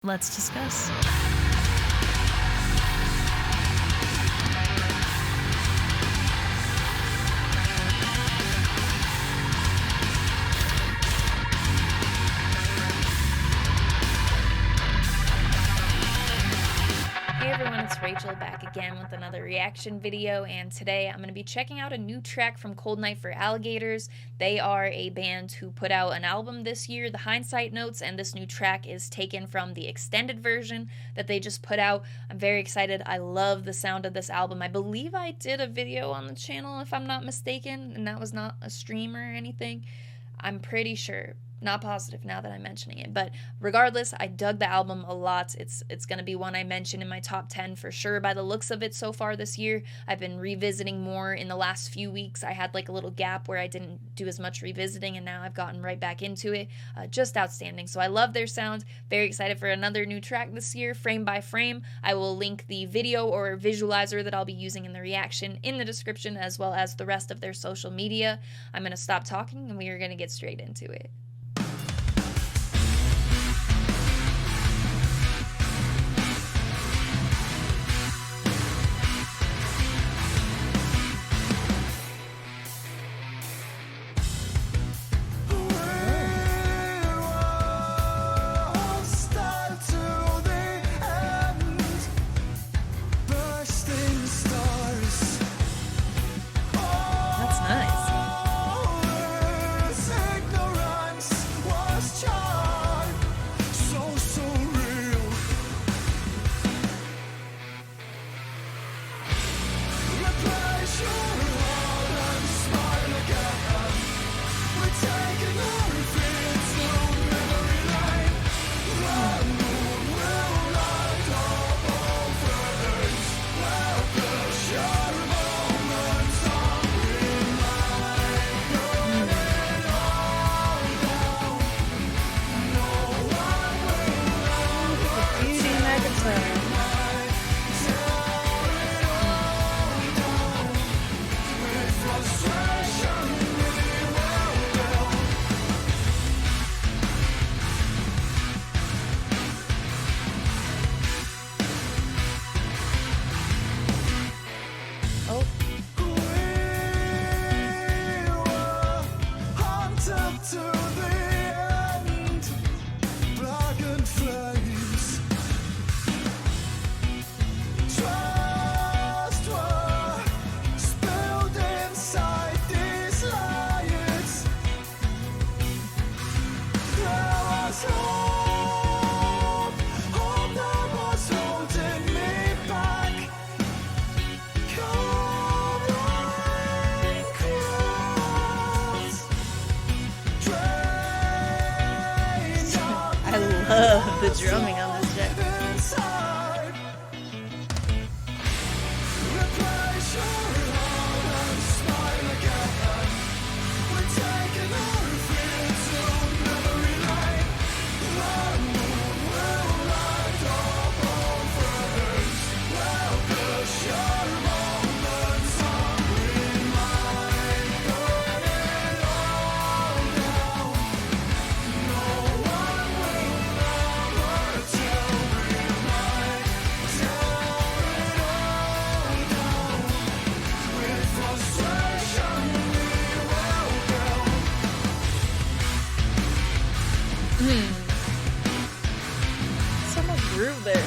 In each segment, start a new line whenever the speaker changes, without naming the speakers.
Let's discuss.
Hey everyone, it's Rachel back again with another reaction video, and today I'm going to be checking out a new track from Cold Night For Alligators. They are a band who put out an album this year, the Hindsight Notes, and this new track is taken from the extended version that they just put out. I'm very excited. I love the sound of this album. I believe I did a video on the channel if I'm not mistaken, and that was not a stream or anything. I'm pretty sure. Not positive now that I'm mentioning it, but regardless, I dug the album a lot. It's going to be one I mention in my top 10 for sure by the looks of it so far this year. I've been revisiting more in the last few weeks. I had like a little gap where I didn't do as much revisiting, and now I've gotten right back into it. Just outstanding. So I love their sound. Very excited for another new track this year, Frame by Frame. I will link the video or visualizer that I'll be using in the reaction in the description, as well as the rest of their social media. I'm going to stop talking and we are going to get straight into it. I love the drumming on this track. So much groove there.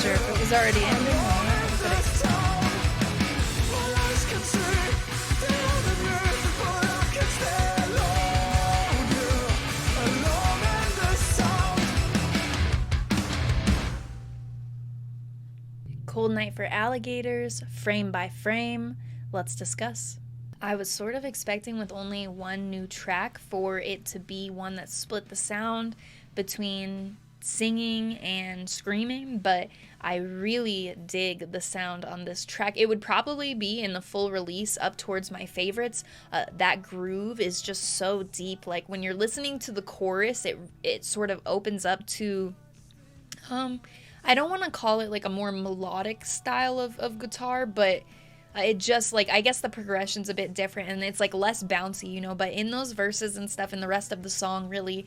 Sure if it was already ending or not, but Cold Night For Alligators, Frame by Frame. Let's discuss. I was sort of expecting with only one new track for it to be one that split the sound between singing and screaming, but I really dig the sound on this track. It would probably be in the full release up towards my favorites. That groove is just so deep. Like when you're listening to the chorus, it sort of opens up to I don't want to call it like a more melodic style of guitar, but it just, like, I guess the progression's a bit different and it's like less bouncy, you know, but in those verses and stuff and the rest of the song, really,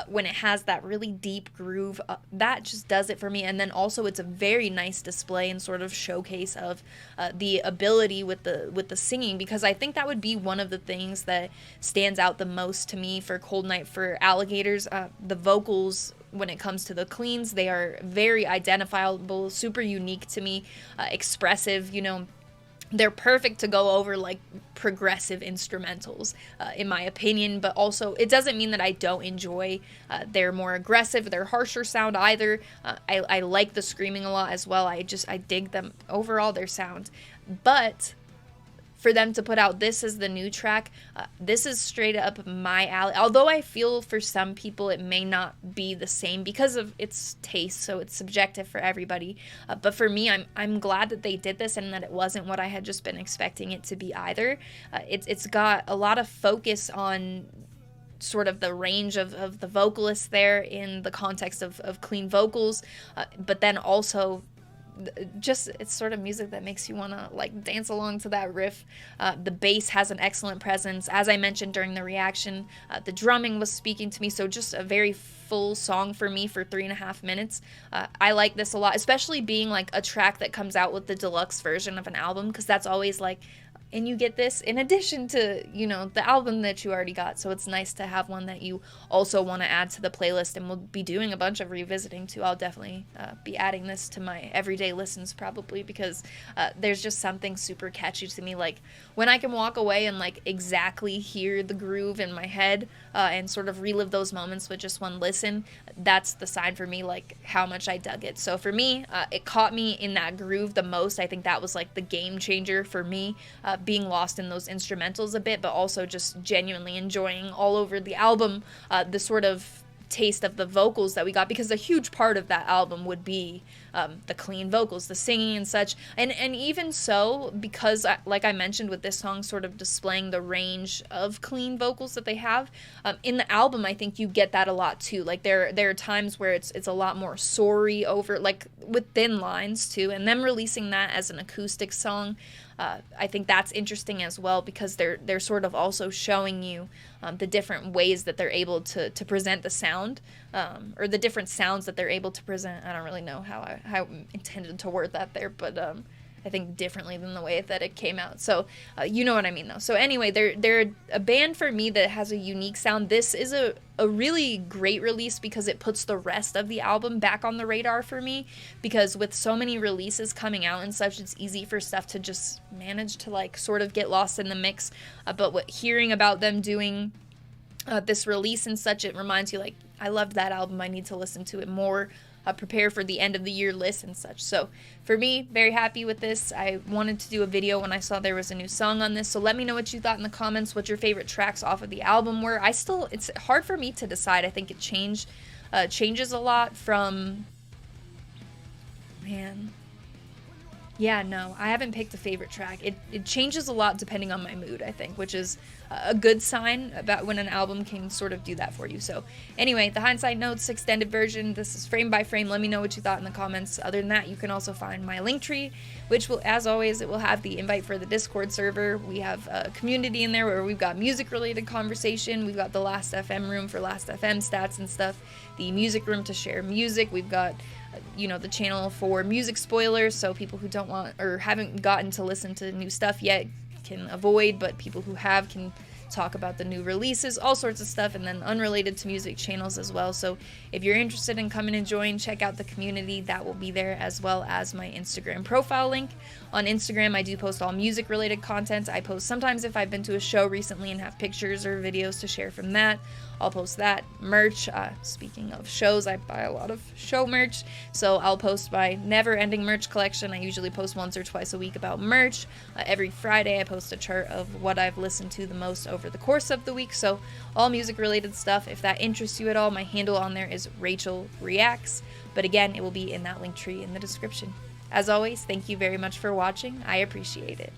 when it has that really deep groove, that just does it for me. And then also it's a very nice display and sort of showcase of the ability with the singing, because I think that would be one of the things that stands out the most to me for Cold Night for Alligators. The vocals, when it comes to the cleans, they are very identifiable, super unique to me, expressive, you know. They're perfect to go over like progressive instrumentals, in my opinion, but also it doesn't mean that I don't enjoy their more aggressive, their harsher sound either. I like the screaming a lot as well. I dig them overall, their sound. But for them to put out this as the new track, this is straight up my alley. Although I feel for some people it may not be the same because of its taste, so it's subjective for everybody. But for me, I'm glad that they did this and that it wasn't what I had just been expecting it to be either. It's got a lot of focus on sort of the range of the vocalists there in the context of clean vocals, but then also just, it's sort of music that makes you want to like dance along to that riff. The bass has an excellent presence. As I mentioned during the reaction, the drumming was speaking to me, so just a very full song for me for 3.5 minutes. I like this a lot, especially being like a track that comes out with the deluxe version of an album, because that's always like, and you get this in addition to, you know, the album that you already got. So it's nice to have one that you also want to add to the playlist, and we'll be doing a bunch of revisiting too. I'll definitely be adding this to my everyday listens probably, because there's just something super catchy to me. Like when I can walk away and like exactly hear the groove in my head and sort of relive those moments with just one listen, that's the sign for me, like how much I dug it. So for me, it caught me in that groove the most. I think that was like the game changer for me, being lost in those instrumentals a bit, but also just genuinely enjoying all over the album the sort of taste of the vocals that we got, because a huge part of that album would be the clean vocals, the singing and such, and even so, because like I mentioned with this song sort of displaying the range of clean vocals that they have in the album, I think you get that a lot too. Like there are times where it's a lot more sorry over, like with thin lines too, and them releasing that as an acoustic song, I think that's interesting as well, because they're sort of also showing you the different ways that they're able to present the sound, or the different sounds that they're able to present. I don't really know how I intended to word that there, but I think differently than the way that it came out. So you know what I mean though. So anyway, they're a band for me that has a unique sound. This is a really great release because it puts the rest of the album back on the radar for me, because with so many releases coming out and such, it's easy for stuff to just manage to like sort of get lost in the mix. But hearing about them doing this release and such, it reminds you like, I loved that album, I need to listen to it more, prepare for the end of the year list and such. So for me, very happy with this. I wanted to do a video when I saw there was a new song on this, so let me know what you thought in the comments, what your favorite tracks off of the album were. It's hard for me to decide. I think it changes a lot from, yeah, no, I haven't picked a favorite track. It changes a lot depending on my mood, I think, which is a good sign about when an album can sort of do that for you. So anyway, the Hindsight Notes extended version, this is frame by frame. Let me know what you thought in the comments. Other than that, you can also find my link tree, which will, as always, it will have the invite for the Discord server. We have a community in there where we've got music related conversation. We've got the Last FM room for Last FM stats and stuff, the music room to share music. We've got the channel for music spoilers, so people who don't want or haven't gotten to listen to new stuff yet can avoid, but people who have can talk about the new releases, all sorts of stuff, and then unrelated to music channels as well. So if you're interested in coming and join, check out the community. That will be there, as well as my Instagram profile link. On Instagram, I do post all music related content. I post sometimes if I've been to a show recently and have pictures or videos to share from that. I'll post that. Merch, speaking of shows, I buy a lot of show merch, so I'll post my never-ending merch collection. I usually post once or twice a week about merch. Every Friday I post a chart of what I've listened to the most over over the course of the week, so all music related stuff. If that interests you at all, my handle on there is Rachel Reacts, but again, it will be in that link tree in the description. As always, thank you very much for watching. I appreciate it.